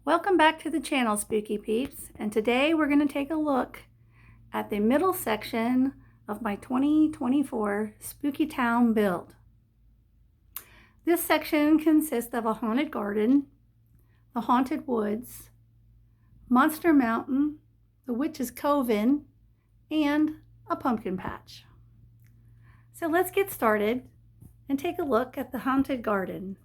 Welcome back to the channel, Spooky Peeps, and today we're going to take a look at the middle section of my 2024 Spooky Town build. This section consists of a haunted garden, the haunted woods, Monster Mountain, the Witch's Coven, and a pumpkin patch. So let's get started and take a look at the haunted garden.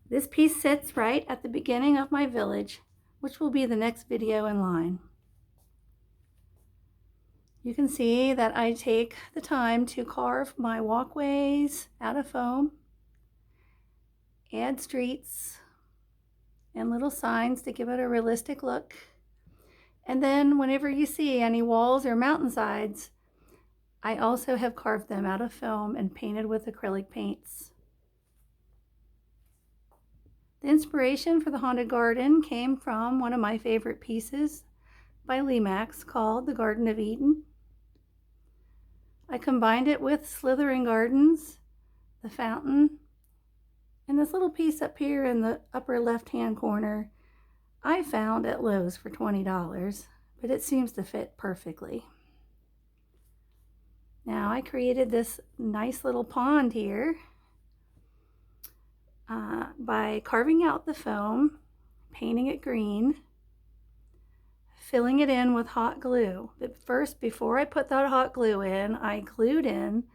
This piece sits right at the beginning of my village, which will be the next video in line. You can see that I take the time to carve my walkways out of foam, add streets and little signs to give it a realistic look. And then whenever you see any walls or mountainsides, I also have carved them out of foam and painted with acrylic paints. The inspiration for the haunted garden came from one of my favorite pieces by Lemax called The Garden of Eden. I combined it with Slithering Gardens, the fountain, and this little piece up here in the upper left-hand corner I found at Lowe's for $20, but it seems to fit perfectly. Now I created this nice little pond here by carving out the foam, painting it green, filling it in with hot glue. But first, before I put that hot glue in, I glued in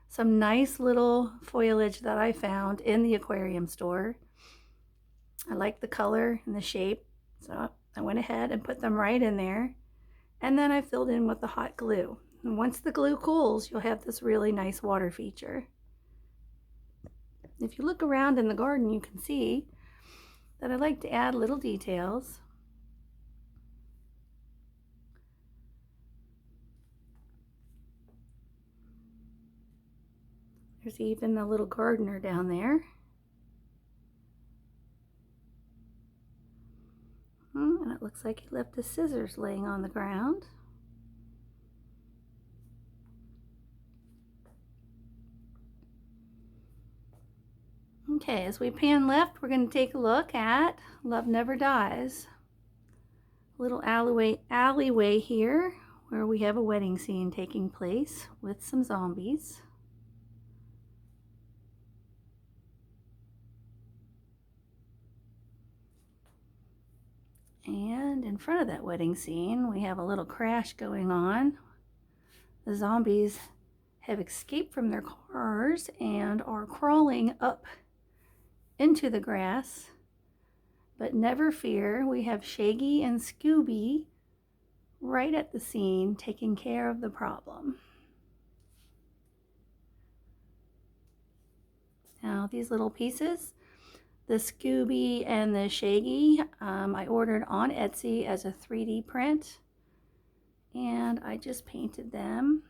some nice little foliage that I found in the aquarium store. I like the color and the shape, so I went ahead and put them right in there. And then I filled in with the hot glue. And once the glue cools, you'll have this really nice water feature. If you look around in the garden, you can see that I like to add little details. There's even a little gardener down there. And it looks like he left his scissors laying on the ground. Okay, as we pan left, we're going to take a look at Love Never Dies. A little alleyway here where we have a wedding scene taking place with some zombies. And in front of that wedding scene, we have a little crash going on. The zombies have escaped from their cars and are crawling up into the grass. But never fear, we have Shaggy and Scooby right at the scene taking care of the problem. Now these little pieces, the Scooby and the Shaggy, I ordered on Etsy as a 3D print, and I just painted them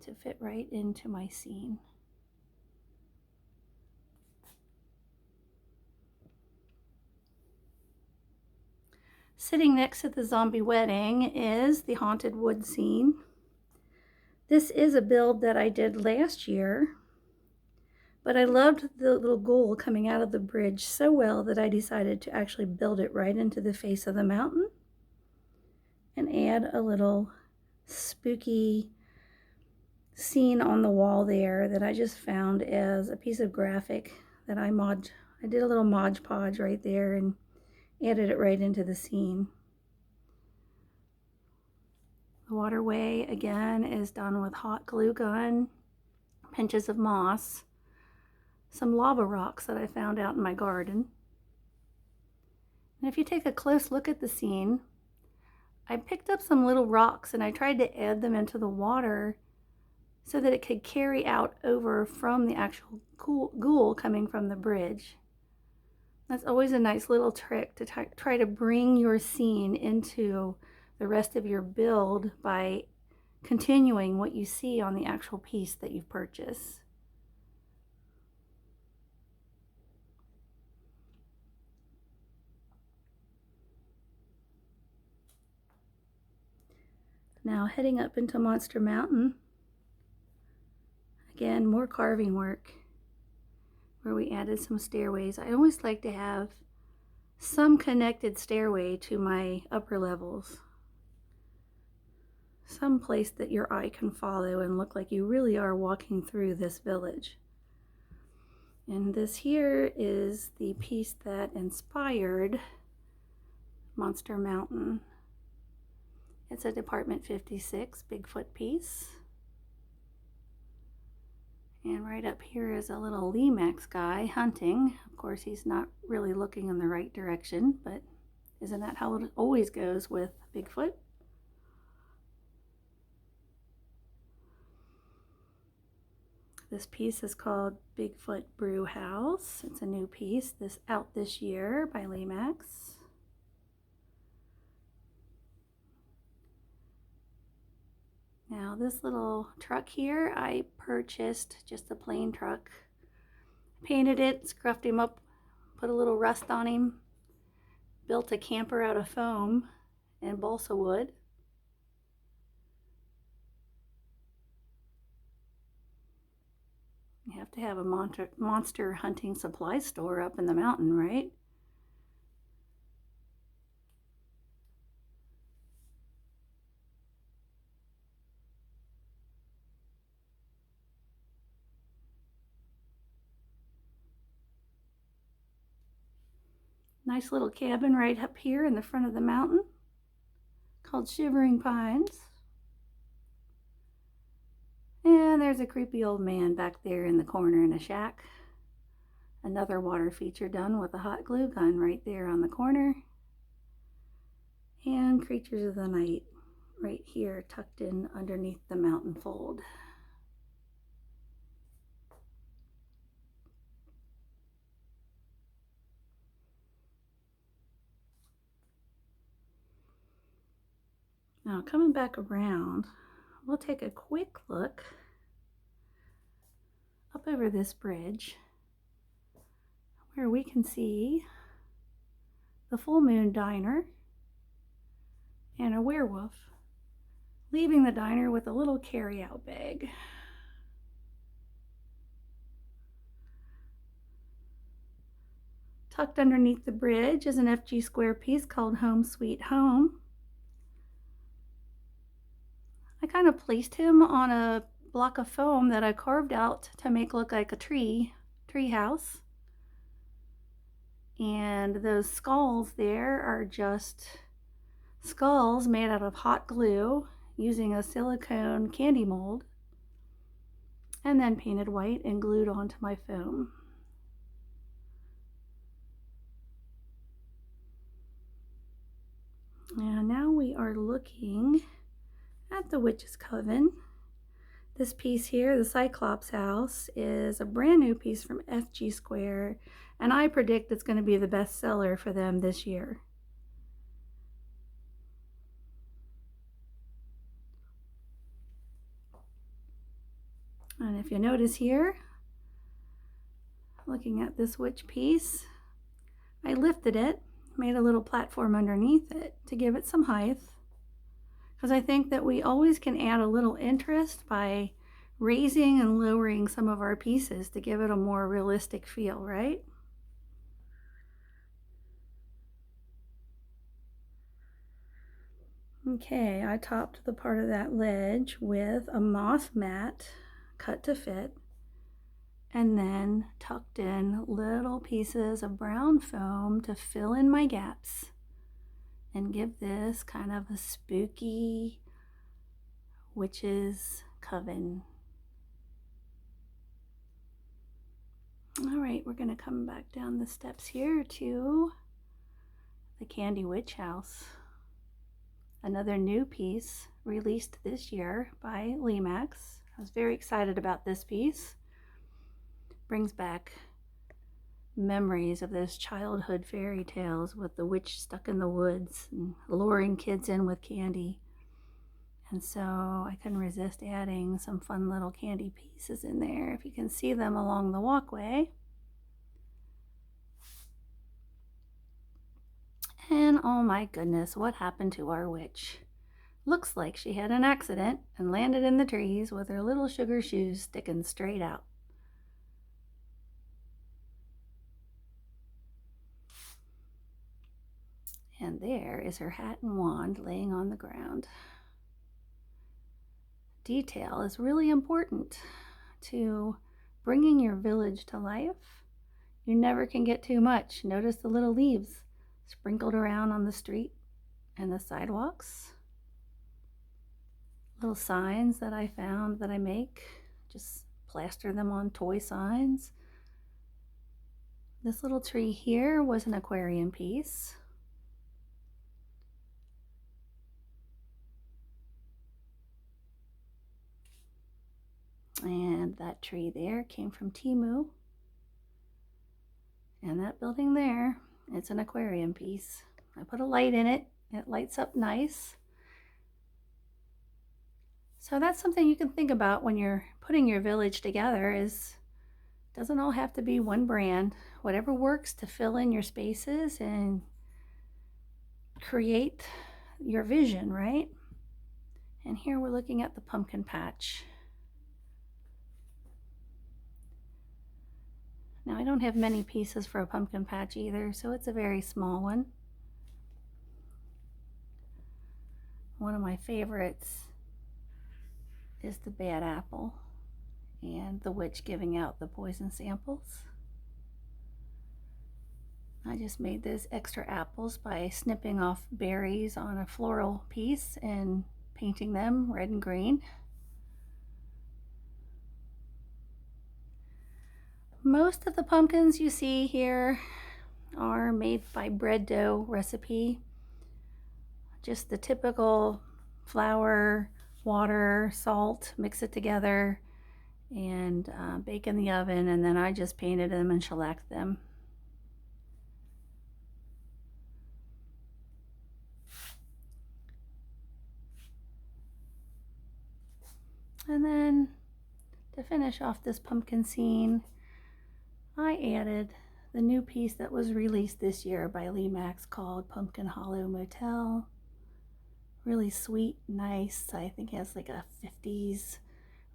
to fit right into my scene. Sitting next to the zombie wedding is the haunted wood scene. This is a build that I did last year, but I loved the little ghoul coming out of the bridge so well that I decided to actually build it right into the face of the mountain and add a little spooky scene on the wall there that I just found as a piece of graphic that I did a little Mod Podge right there and added it right into the scene. The waterway again is done with hot glue gun, pinches of moss, some lava rocks that I found out in my garden. And if you take a close look at the scene, I picked up some little rocks and I tried to add them into the water so that it could carry out over from the actual ghoul coming from the bridge. That's always a nice little trick to try to bring your scene into the rest of your build by continuing what you see on the actual piece that you've purchased. Now heading up into Monster Mountain, again, more carving work where we added some stairways. I always like to have some connected stairway to my upper levels. Some place that your eye can follow and look like you really are walking through this village. And this here is the piece that inspired Monster Mountain. It's a Department 56 Bigfoot piece. And right up here is a little Lemax guy hunting. Of course, he's not really looking in the right direction, but isn't that how it always goes with Bigfoot? This piece is called Bigfoot Brew House. It's a new piece out this year by Lemax. Now this little truck here, I purchased just a plain truck. Painted it, scruffed him up, put a little rust on him, built a camper out of foam and balsa wood. You have to have a monster hunting supply store up in the mountain, right? Nice little cabin right up here in the front of the mountain called Shivering Pines. And there's a creepy old man back there in the corner in a shack. Another water feature done with a hot glue gun right there on the corner. And Creatures of the Night right here tucked in underneath the mountain fold. Now coming back around, we'll take a quick look up over this bridge where we can see the Full Moon Diner and a werewolf leaving the diner with a little carry-out bag. Tucked underneath the bridge is an FG square piece called Home Sweet Home. I kind of placed him on a block of foam that I carved out to make look like a tree house. And those skulls there are just skulls made out of hot glue using a silicone candy mold and then painted white and glued onto my foam. And now we are looking at the Witch's Coven. This piece here, the Cyclops House, is a brand new piece from FG Square, and I predict it's going to be the best seller for them this year. And if you notice here, looking at this witch piece, I lifted it, made a little platform underneath it to give it some height, because I think that we always can add a little interest by raising and lowering some of our pieces to give it a more realistic feel, right? Okay, I topped the part of that ledge with a moss mat cut to fit, and then tucked in little pieces of brown foam to fill in my gaps and give this kind of a spooky witch's coven. All right, we're gonna come back down the steps here to the Candy Witch House. Another new piece released this year by Lemax. I was very excited about this piece. Brings back memories of those childhood fairy tales with the witch stuck in the woods and luring kids in with candy. And so I couldn't resist adding some fun little candy pieces in there. If you can see them along the walkway. And oh my goodness, what happened to our witch? Looks like she had an accident and landed in the trees with her little sugar shoes sticking straight out. And there is her hat and wand laying on the ground. Detail is really important to bringing your village to life. You never can get too much. Notice the little leaves sprinkled around on the street and the sidewalks. Little signs that I found that I make, just plaster them on toy signs. This little tree here was an aquarium piece. And that tree there came from Temu. And that building there, it's an aquarium piece. I put a light in it. It lights up nice. So that's something you can think about when you're putting your village together. Is doesn't all have to be one brand. Whatever works to fill in your spaces and create your vision, right? And here we're looking at the pumpkin patch. Now I don't have many pieces for a pumpkin patch either, so it's a very small one. One of my favorites is the bad apple and the witch giving out the poison samples. I just made those extra apples by snipping off berries on a floral piece and painting them red and green. Most of the pumpkins you see here are made by bread dough recipe. Just the typical flour, water, salt, mix it together and bake in the oven, and then I just painted them and shellacked them. And then to finish off this pumpkin scene, I added the new piece that was released this year by Limax called Pumpkin Hollow Motel. Really sweet, nice. I think it has like a 50s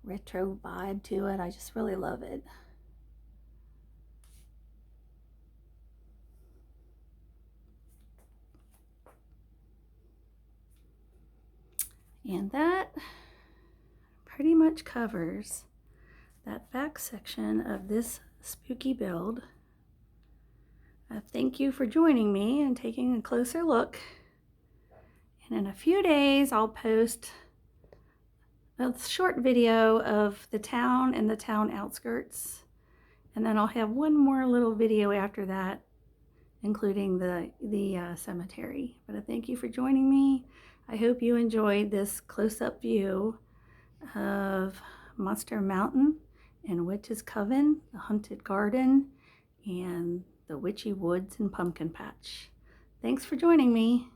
retro vibe to it. I just really love it. And that pretty much covers that back section of this spooky build. Thank you for joining me and taking a closer look. And in a few days, I'll post a short video of the town and the town outskirts. And then I'll have one more little video after that, including the cemetery. But I thank you for joining me. I hope you enjoyed this close-up view of Monster Mountain and Witch's Coven, the Haunted Garden, and the Witchy Woods and Pumpkin Patch. Thanks for joining me.